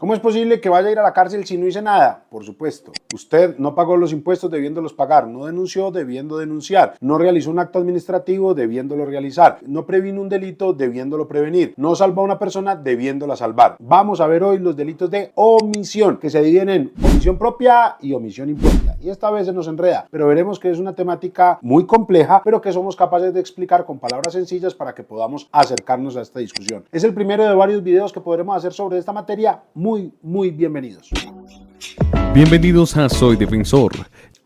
¿Cómo es posible que vaya a ir a la cárcel si no hice nada? Por supuesto. Usted no pagó los impuestos debiéndolos pagar, no denunció debiendo denunciar, no realizó un acto administrativo debiéndolo realizar, no previno un delito debiéndolo prevenir, no salvó a una persona debiéndola salvar. Vamos a ver hoy los delitos de omisión, que se dividen en omisión propia y omisión impropia. Y esta vez se nos enreda, pero veremos que es una temática muy compleja, pero que somos capaces de explicar con palabras sencillas para que podamos acercarnos a esta discusión. Es el primero de varios videos que podremos hacer sobre esta materia. Muy bienvenidos. Bienvenidos a Soy Defensor.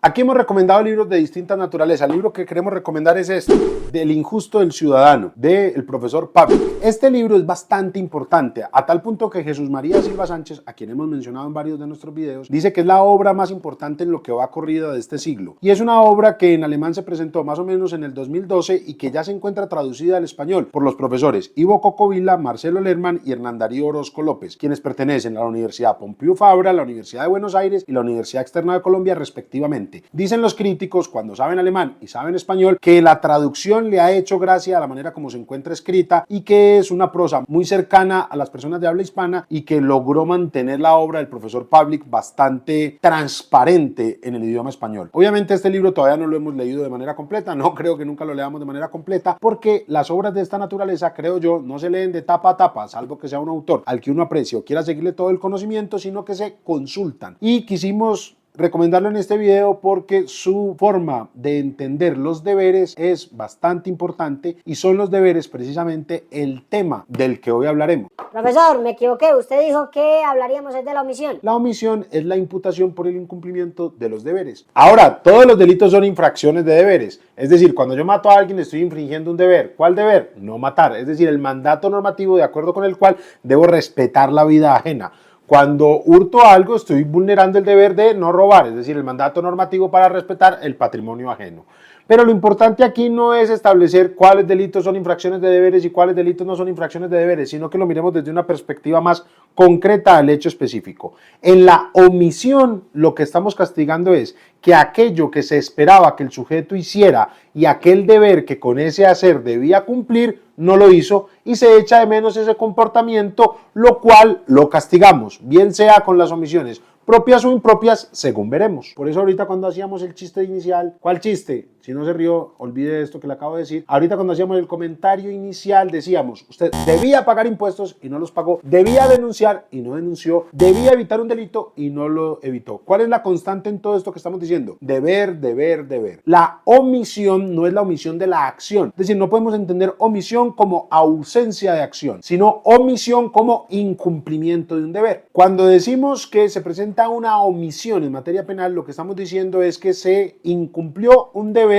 Aquí hemos recomendado libros de distinta naturaleza. El libro que queremos recomendar es este, del injusto del ciudadano, del profesor Pavlik. Este libro es bastante importante, a tal punto que Jesús María Silva Sánchez, a quien hemos mencionado en varios de nuestros videos, dice que es la obra más importante en lo que va corrida de este siglo. Y es una obra que en alemán se presentó más o menos en el 2012 y que ya se encuentra traducida al español por los profesores Ivo Cocovilla, Marcelo Lerman y Hernán Darío Orozco López, quienes pertenecen a la Universidad Pompeu Fabra, la Universidad de Buenos Aires y la Universidad Externa de Colombia, respectivamente. Dicen los críticos, cuando saben alemán y saben español, que la traducción le ha hecho gracia a la manera como se encuentra escrita y que es una prosa muy cercana a las personas de habla hispana y que logró mantener la obra del profesor Pavlik bastante transparente en el idioma español. Obviamente este libro todavía no lo hemos leído de manera completa, no creo que nunca lo leamos de manera completa, porque las obras de esta naturaleza, creo yo, no se leen de tapa a tapa, salvo que sea un autor al que uno aprecie o quiera seguirle todo el conocimiento, sino que se consultan. Y quisimos recomendarlo en este video porque su forma de entender los deberes es bastante importante y son los deberes precisamente el tema del que hoy hablaremos. Profesor, me equivoqué, usted dijo que hablaríamos de la omisión. La omisión es la imputación por el incumplimiento de los deberes. Ahora, todos los delitos son infracciones de deberes, es decir, cuando yo mato a alguien estoy infringiendo un deber. ¿Cuál deber? No matar, es decir, el mandato normativo de acuerdo con el cual debo respetar la vida ajena. Cuando hurto algo estoy vulnerando el deber de no robar, es decir, el mandato normativo para respetar el patrimonio ajeno. Pero lo importante aquí no es establecer cuáles delitos son infracciones de deberes y cuáles delitos no son infracciones de deberes, sino que lo miremos desde una perspectiva más concreta al hecho específico. En la omisión lo que estamos castigando es que aquello que se esperaba que el sujeto hiciera y aquel deber que con ese hacer debía cumplir, no lo hizo y se echa de menos ese comportamiento, lo cual lo castigamos, bien sea con las omisiones propias o impropias, según veremos. Por eso ahorita cuando hacíamos el chiste inicial, ¿cuál chiste? Si no se rió, olvide esto que le acabo de decir. Ahorita cuando hacíamos el comentario inicial decíamos, usted debía pagar impuestos y no los pagó, debía denunciar y no denunció, debía evitar un delito y no lo evitó. ¿Cuál es la constante en todo esto que estamos diciendo? Deber, deber, deber. La omisión no es la omisión de la acción. Es decir, no podemos entender omisión como ausencia de acción, sino omisión como incumplimiento de un deber. Cuando decimos que se presenta una omisión en materia penal, lo que estamos diciendo es que se incumplió un deber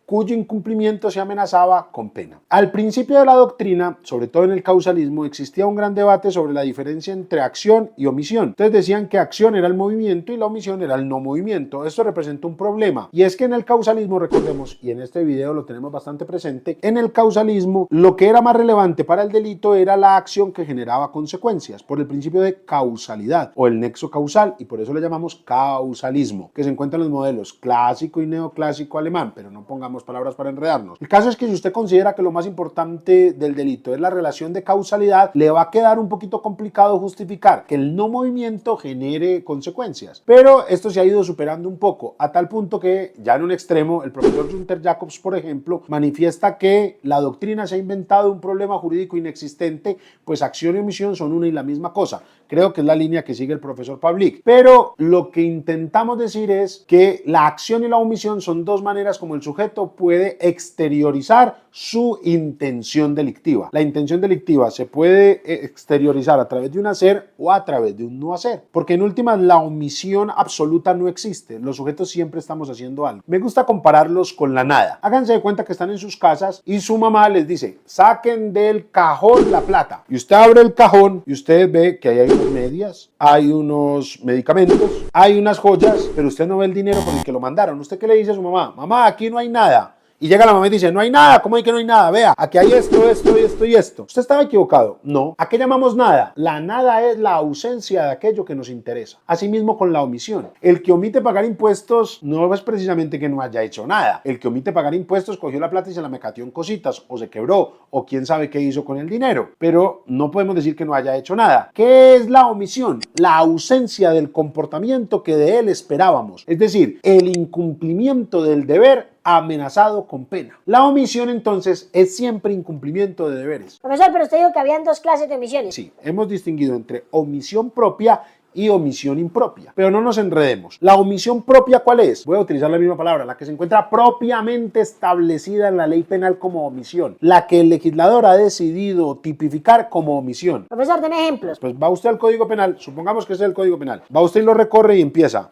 cuyo incumplimiento se amenazaba con pena. Al principio de la doctrina, sobre todo en el causalismo, existía un gran debate sobre la diferencia entre acción y omisión. Entonces decían que acción era el movimiento y la omisión era el no movimiento. Esto representa un problema. Y es que en el causalismo, recordemos, y en este video lo tenemos bastante presente, en el causalismo lo que era más relevante para el delito era la acción que generaba consecuencias, por el principio de causalidad o el nexo causal, y por eso le llamamos causalismo, que se encuentra en los modelos clásico y neoclásico alemán, pero no pongamos palabras para enredarnos. El caso es que si usted considera que lo más importante del delito es la relación de causalidad, le va a quedar un poquito complicado justificar que el no movimiento genere consecuencias. Pero esto se ha ido superando un poco, a tal punto que ya en un extremo, el profesor Günther Jacobs, por ejemplo, manifiesta que la doctrina se ha inventado un problema jurídico inexistente, pues acción y omisión son una y la misma cosa. Creo que es la línea que sigue el profesor Pavlik. Pero lo que intentamos decir es que la acción y la omisión son dos maneras como el sujeto puede exteriorizar su intención delictiva. La intención delictiva se puede exteriorizar a través de un hacer o a través de un no hacer, porque en últimas la omisión absoluta no existe. Los sujetos siempre estamos haciendo algo. Me gusta compararlos con la nada. Háganse de cuenta que están en sus casas y su mamá les dice, saquen del cajón la plata. Y usted abre el cajón y usted ve que ahí hay unas medias, hay unos medicamentos, hay unas joyas, pero usted no ve el dinero por el que lo mandaron. ¿Usted qué le dice a su mamá? Mamá, aquí no hay nada. Y llega la mamá y dice, no hay nada, ¿cómo hay que no hay nada? Vea, aquí hay esto, esto y esto y esto. ¿Usted estaba equivocado? No. ¿A qué llamamos nada? La nada es la ausencia de aquello que nos interesa. Asimismo con la omisión. El que omite pagar impuestos no es precisamente que no haya hecho nada. El que omite pagar impuestos cogió la plata y se la mecatió en cositas, o se quebró, o quién sabe qué hizo con el dinero. Pero no podemos decir que no haya hecho nada. ¿Qué es la omisión? La ausencia del comportamiento que de él esperábamos. Es decir, el incumplimiento del deber amenazado con pena. La omisión entonces es siempre incumplimiento de deberes. Profesor, pero usted dijo que habían dos clases de omisiones. Sí, hemos distinguido entre omisión propia y omisión impropia. Pero no nos enredemos. La omisión propia, ¿cuál es? Voy a utilizar la misma palabra, la que se encuentra propiamente establecida en la ley penal como omisión, la que el legislador ha decidido tipificar como omisión. Profesor, deme ejemplos. Pues va usted al Código Penal, supongamos que ese es el Código Penal, va usted y lo recorre y empieza,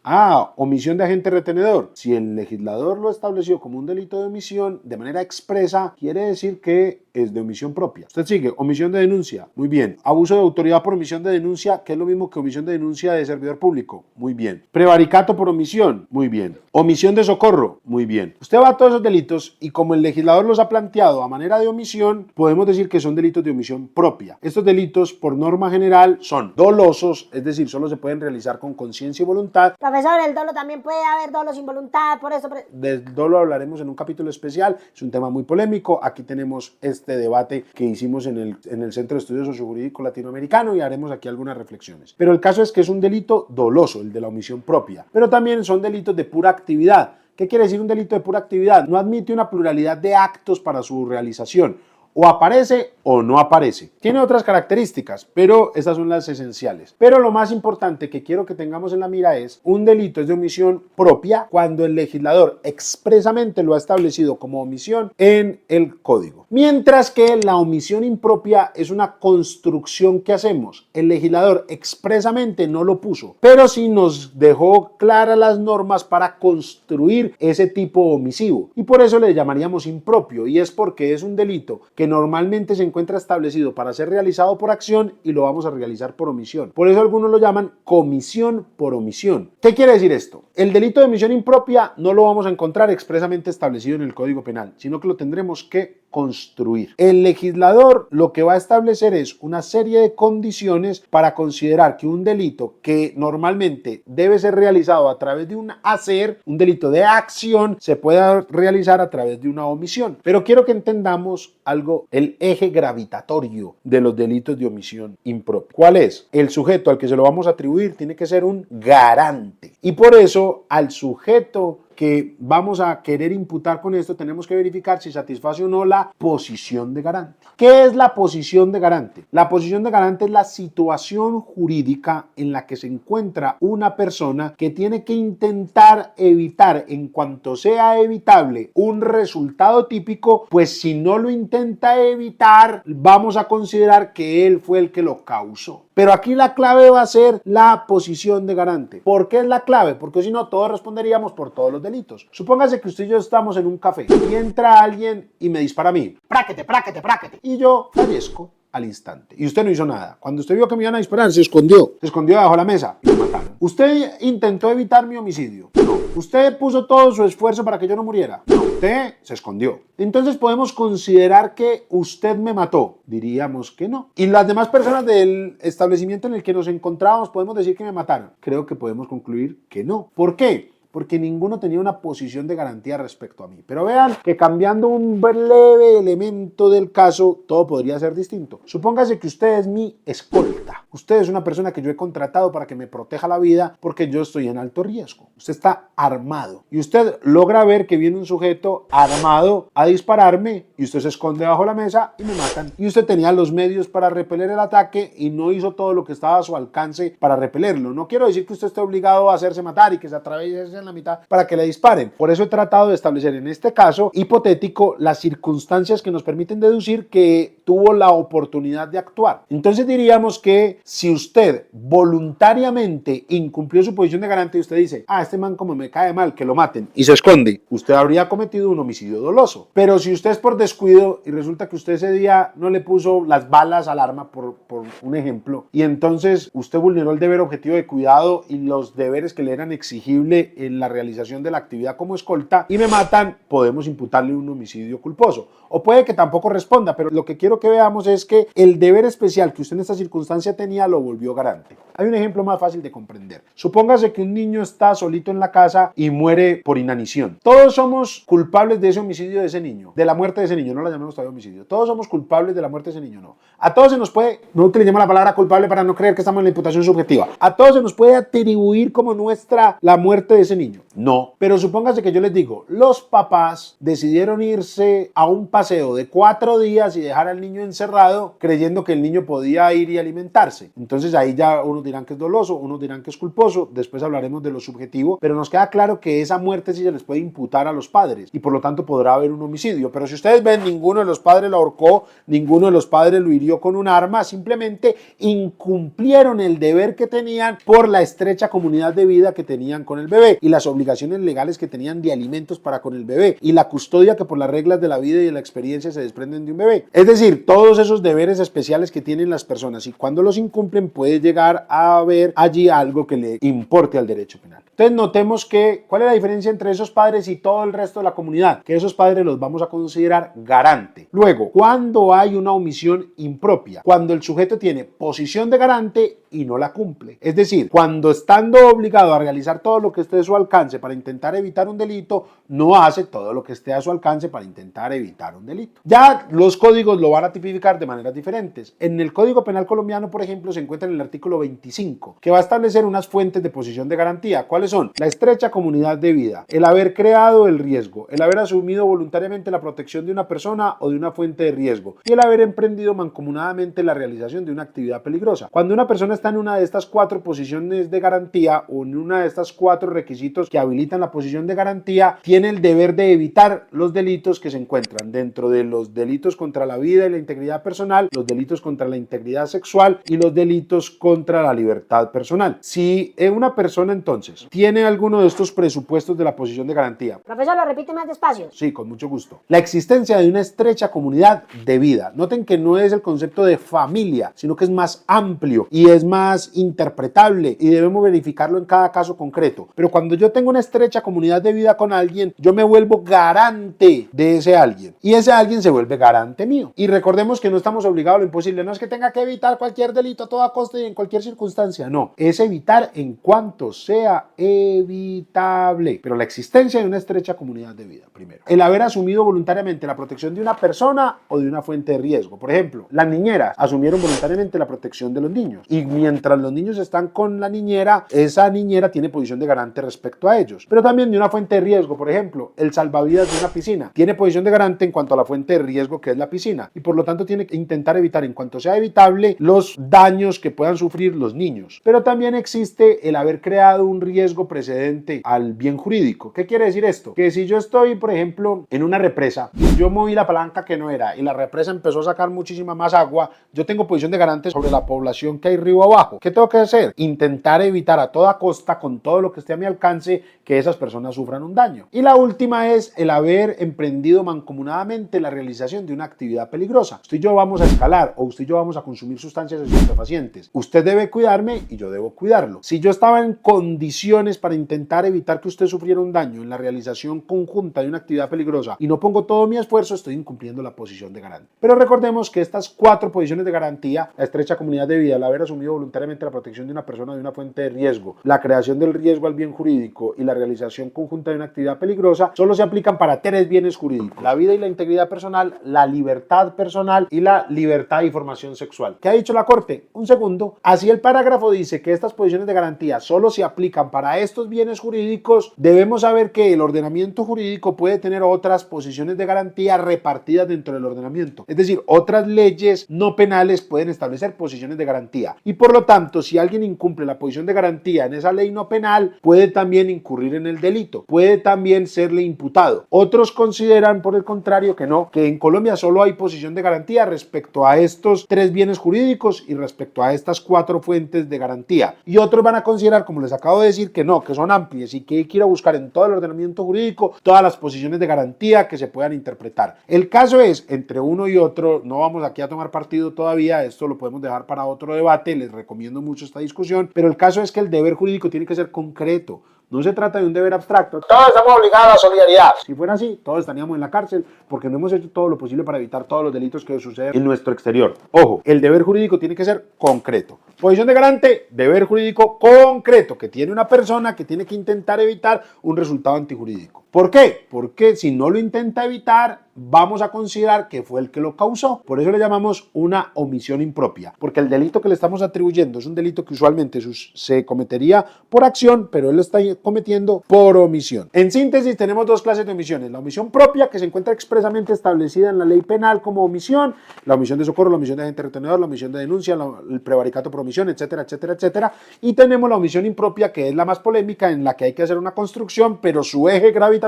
omisión de agente retenedor. Si el legislador lo estableció como un delito de omisión de manera expresa, quiere decir que es de omisión propia. Usted sigue, omisión de denuncia, muy bien. Abuso de autoridad por omisión de denuncia, que es lo mismo que omisión de denuncia de servidor público, muy bien. Prevaricato por omisión, muy bien. Omisión de socorro, muy bien. Usted va a todos esos delitos y como el legislador los ha planteado a manera de omisión, podemos decir que son delitos de omisión propia. Estos delitos, por norma general, son dolosos, es decir, solo se pueden realizar con conciencia y voluntad. Profesor, el dolo también puede haber dolo sin voluntad, por eso... Del dolo hablaremos en un capítulo especial, es un tema muy polémico. Aquí tenemos este debate que hicimos en el Centro de Estudios Sociojurídicos Latinoamericano y haremos aquí algunas reflexiones. Pero el caso es que es un delito doloso, el de la omisión propia, pero también son delitos de pura actividad. ¿Qué quiere decir un delito de pura actividad? No admite una pluralidad de actos para su realización. O aparece o no aparece. Tiene otras características, pero estas son las esenciales. Pero lo más importante que quiero que tengamos en la mira es, un delito es de omisión propia cuando el legislador expresamente lo ha establecido como omisión en el código. Mientras que la omisión impropia es una construcción que hacemos. El legislador expresamente no lo puso, pero sí nos dejó claras las normas para construir ese tipo omisivo. Y por eso le llamaríamos impropio, y es porque es un delito que normalmente se encuentra establecido para ser realizado por acción y lo vamos a realizar por omisión. Por eso algunos lo llaman comisión por omisión. ¿Qué quiere decir esto? El delito de omisión impropia no lo vamos a encontrar expresamente establecido en el Código Penal, sino que lo tendremos que construir. El legislador lo que va a establecer es una serie de condiciones para considerar que un delito que normalmente debe ser realizado a través de un hacer, un delito de acción, se pueda realizar a través de una omisión. Pero quiero que entendamos algo, el eje gravitatorio de los delitos de omisión impropia. ¿Cuál es? El sujeto al que se lo vamos a atribuir tiene que ser un garante. Y por eso al sujeto que vamos a querer imputar con esto, tenemos que verificar si satisface o no la posición de garante. ¿Qué es la posición de garante? La posición de garante es la situación jurídica en la que se encuentra una persona que tiene que intentar evitar, en cuanto sea evitable, un resultado típico, pues si no lo intenta evitar, vamos a considerar que él fue el que lo causó. Pero aquí la clave va a ser la posición de garante. ¿Por qué es la clave? Porque si no, todos responderíamos por todos los delitos. Supóngase que usted y yo estamos en un café y entra alguien y me dispara a mí. ¡Práquete, práquete, práquete! Y yo fallezco al instante. Y usted no hizo nada. Cuando usted vio que me iban a disparar, se escondió. Se escondió debajo de la mesa y lo mataron. ¿Usted intentó evitar mi homicidio? No. ¿Usted puso todo su esfuerzo para que yo no muriera? No. Usted se escondió. Entonces podemos considerar que usted me mató. Diríamos que no. Y las demás personas del establecimiento en el que nos encontrábamos podemos decir que me mataron. Creo que podemos concluir que no. ¿Por qué? Porque ninguno tenía una posición de garantía respecto a mí. Pero vean que cambiando un leve elemento del caso, todo podría ser distinto. Supóngase que usted es mi escolta. Usted es una persona que yo he contratado para que me proteja la vida porque yo estoy en alto riesgo. Usted está armado y usted logra ver que viene un sujeto armado a dispararme y usted se esconde bajo la mesa y me matan. Y usted tenía los medios para repeler el ataque y no hizo todo lo que estaba a su alcance para repelerlo. No quiero decir que usted esté obligado a hacerse matar y que se atraviese en la mitad para que le disparen. Por eso he tratado de establecer en este caso hipotético las circunstancias que nos permiten deducir que tuvo la oportunidad de actuar. Entonces diríamos que si usted voluntariamente incumplió su posición de garante y usted dice, este man como me cae mal, que lo maten, y se esconde, usted habría cometido un homicidio doloso. Pero si usted es por descuido y resulta que usted ese día no le puso las balas al arma, por un ejemplo, y entonces usted vulneró el deber objetivo de cuidado y los deberes que le eran exigibles en la realización de la actividad como escolta y me matan, podemos imputarle un homicidio culposo. O puede que tampoco responda, pero lo que quiero que veamos es que el deber especial que usted en esta circunstancia tenía lo volvió garante. Hay un ejemplo más fácil de comprender. Supóngase que un niño está solito en la casa y muere por inanición. Todos somos culpables de ese homicidio de ese niño, de la muerte de ese niño, no la llamemos todavía homicidio. Todos somos culpables de la muerte de ese niño, no. A todos se nos puede, no utilicemos la palabra culpable para no creer que estamos en la imputación subjetiva. A todos se nos puede atribuir como nuestra la muerte de ese niño. No, pero supóngase que yo les digo, los papás decidieron irse a un paseo de 4 días y dejar al niño encerrado creyendo que el niño podía ir y alimentarse. Entonces ahí ya unos dirán que es doloso, unos dirán que es culposo, después hablaremos de lo subjetivo, pero nos queda claro que esa muerte sí se les puede imputar a los padres y por lo tanto podrá haber un homicidio. Pero si ustedes ven, ninguno de los padres lo ahorcó, ninguno de los padres lo hirió con un arma, simplemente incumplieron el deber que tenían por la estrecha comunidad de vida que tenían con el bebé y las obligaciones legales que tenían de alimentos para con el bebé y la custodia que por las reglas de la vida y de la experiencia se desprenden de un bebé. Es decir, todos esos deberes especiales que tienen las personas y cuando los incumplen puede llegar a haber allí algo que le importe al derecho penal. Entonces notemos que, ¿cuál es la diferencia entre esos padres y todo el resto de la comunidad? Que esos padres los vamos a considerar garante. Luego, cuando hay una omisión impropia, cuando el sujeto tiene posición de garante y no la cumple. Es decir, cuando estando obligado a realizar todo lo que esté a su alcance para intentar evitar un delito, no hace todo lo que esté a su alcance para intentar evitar un delito. Ya los códigos lo van a tipificar de maneras diferentes. En el Código Penal colombiano, por ejemplo, se encuentra en el artículo 25, que va a establecer unas fuentes de posición de garantía. ¿Cuáles son? La estrecha comunidad de vida, el haber creado el riesgo, el haber asumido voluntariamente la protección de una persona o de una fuente de riesgo y el haber emprendido mancomunadamente la realización de una actividad peligrosa. Cuando una persona está en una de estas 4 posiciones de garantía o en una de estas 4 requisitos que habilitan la posición de garantía, tiene el deber de evitar los delitos que se encuentran dentro de los delitos contra la vida y la integridad personal, los delitos contra la integridad sexual y los delitos contra la libertad personal. Si una persona entonces tiene alguno de estos presupuestos de la posición de garantía. Profesor, ¿lo repite más despacio? Sí, con mucho gusto. La existencia de una estrecha comunidad de vida. Noten que no es el concepto de familia, sino que es más amplio y es más interpretable y debemos verificarlo en cada caso concreto. Pero cuando yo tengo una estrecha comunidad de vida con alguien, yo me vuelvo garante de ese alguien y ese alguien se vuelve garante mío. Y recordemos que no estamos obligados a lo imposible. No es que tenga que evitar cualquier delito a toda costa y en cualquier circunstancia. No, es evitar en cuanto sea evitable. Pero la existencia de una estrecha comunidad de vida, primero. El haber asumido voluntariamente la protección de una persona o de una fuente de riesgo. Por ejemplo, las niñeras asumieron voluntariamente la protección de los niños y mientras los niños están con la niñera, esa niñera tiene posición de garante respecto a ellos. Pero también de una fuente de riesgo, por ejemplo, el salvavidas de una piscina tiene posición de garante en cuanto a la fuente de riesgo que es la piscina y por lo tanto tiene que intentar evitar en cuanto sea evitable los daños que puedan sufrir los niños. Pero también existe el haber creado un riesgo precedente al bien jurídico. ¿Qué quiere decir esto? Que si yo estoy, por ejemplo, en una represa, yo moví la palanca que no era y la represa empezó a sacar muchísima más agua, yo tengo posición de garante sobre la población que hay río abajo. ¿Qué tengo que hacer? Intentar evitar a toda costa, con todo lo que esté a mi alcance, que esas personas sufran un daño. Y la última es el haber emprendido mancomunadamente la realización de una actividad peligrosa. Usted y yo vamos a escalar o usted y yo vamos a consumir sustancias estupefacientes. Usted debe cuidarme y yo debo cuidarlo. Si yo estaba en condiciones para intentar evitar que usted sufriera un daño en la realización conjunta de una actividad peligrosa y no pongo todo mi esfuerzo, estoy incumpliendo la posición de garante. Pero recordemos que estas 4 posiciones de garantía, la estrecha comunidad de vida, el haber asumido voluntariamente la protección de una persona de una fuente de riesgo, la creación del riesgo al bien jurídico y la realización conjunta de una actividad peligrosa, solo se aplican para 3 bienes jurídicos: la vida y la integridad personal, la libertad personal y la libertad y formación sexual. ¿Qué ha dicho la Corte? Un segundo. Así el parágrafo dice que estas posiciones de garantía solo se aplican para estos bienes jurídicos. Debemos saber que el ordenamiento jurídico puede tener otras posiciones de garantía repartidas dentro del ordenamiento. Es decir, otras leyes no penales pueden establecer posiciones de garantía. Y por lo tanto, si alguien incumple la posición de garantía en esa ley no penal, puede también incurrir en el delito. Puede también serle imputado. Otros consideran, por el contrario, que no, que en Colombia solo hay posición de garantía respecto a estos 3 bienes jurídicos y respecto a estas 4 fuentes de garantía. Y otros van a considerar, como les acabo de decir, que no, que son amplias y que hay que ir a buscar en todo el ordenamiento jurídico todas las posiciones de garantía que se puedan interpretar. El caso es, entre uno y otro, no vamos aquí a tomar partido todavía, esto lo podemos dejar para otro debate, les recomiendo mucho esta discusión, pero el caso es que el deber jurídico tiene que ser concreto. No se trata de un deber abstracto. Todos estamos obligados a la solidaridad. Si fuera así, todos estaríamos en la cárcel porque no hemos hecho todo lo posible para evitar todos los delitos que suceden en nuestro exterior. Ojo, el deber jurídico tiene que ser concreto. Posición de garante, deber jurídico concreto, que tiene una persona que tiene que intentar evitar un resultado antijurídico. ¿Por qué? Porque si no lo intenta evitar, vamos a considerar que fue el que lo causó. Por eso le llamamos una omisión impropia, porque el delito que le estamos atribuyendo es un delito que usualmente se cometería por acción, pero él lo está cometiendo por omisión. En síntesis, tenemos dos clases de omisiones. La omisión propia, que se encuentra expresamente establecida en la ley penal como omisión, la omisión de socorro, la omisión de agente retenedor, la omisión de denuncia, el prevaricato por omisión, etcétera, etcétera, etcétera. Y tenemos la omisión impropia, que es la más polémica, en la que hay que hacer una construcción, pero su eje gravitatorio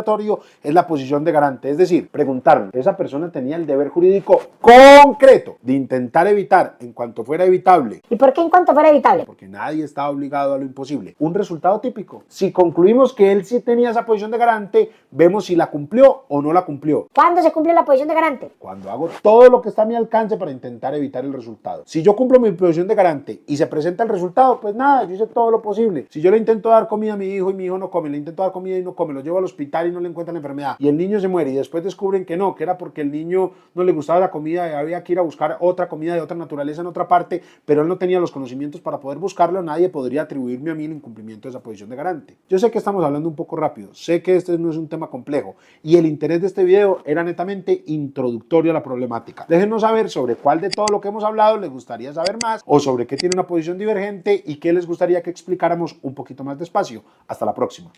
es la posición de garante. Es decir, preguntarme, esa persona tenía el deber jurídico concreto de intentar evitar, en cuanto fuera evitable. ¿Y por qué en cuanto fuera evitable? Porque nadie está obligado a lo imposible. Un resultado típico. Si concluimos que él sí tenía esa posición de garante, vemos si la cumplió o no la cumplió. ¿Cuándo se cumple la posición de garante? Cuando hago todo lo que está a mi alcance para intentar evitar el resultado. Si yo cumplo mi posición de garante y se presenta el resultado, pues nada, yo hice todo lo posible. Si yo le intento dar comida a mi hijo y mi hijo no come, le intento dar comida y no come, lo llevo al hospital y no le encuentran la enfermedad y el niño se muere y después descubren que no, que era porque el niño no le gustaba la comida y había que ir a buscar otra comida de otra naturaleza en otra parte, pero él no tenía los conocimientos para poder buscarlo, nadie podría atribuirme a mí el incumplimiento de esa posición de garante. Yo sé que estamos hablando un poco rápido, sé que este no es un tema complejo y el interés de este video era netamente introductorio a la problemática. Déjenos saber sobre cuál de todo lo que hemos hablado les gustaría saber más o sobre qué tiene una posición divergente y qué les gustaría que explicáramos un poquito más despacio. Hasta la próxima.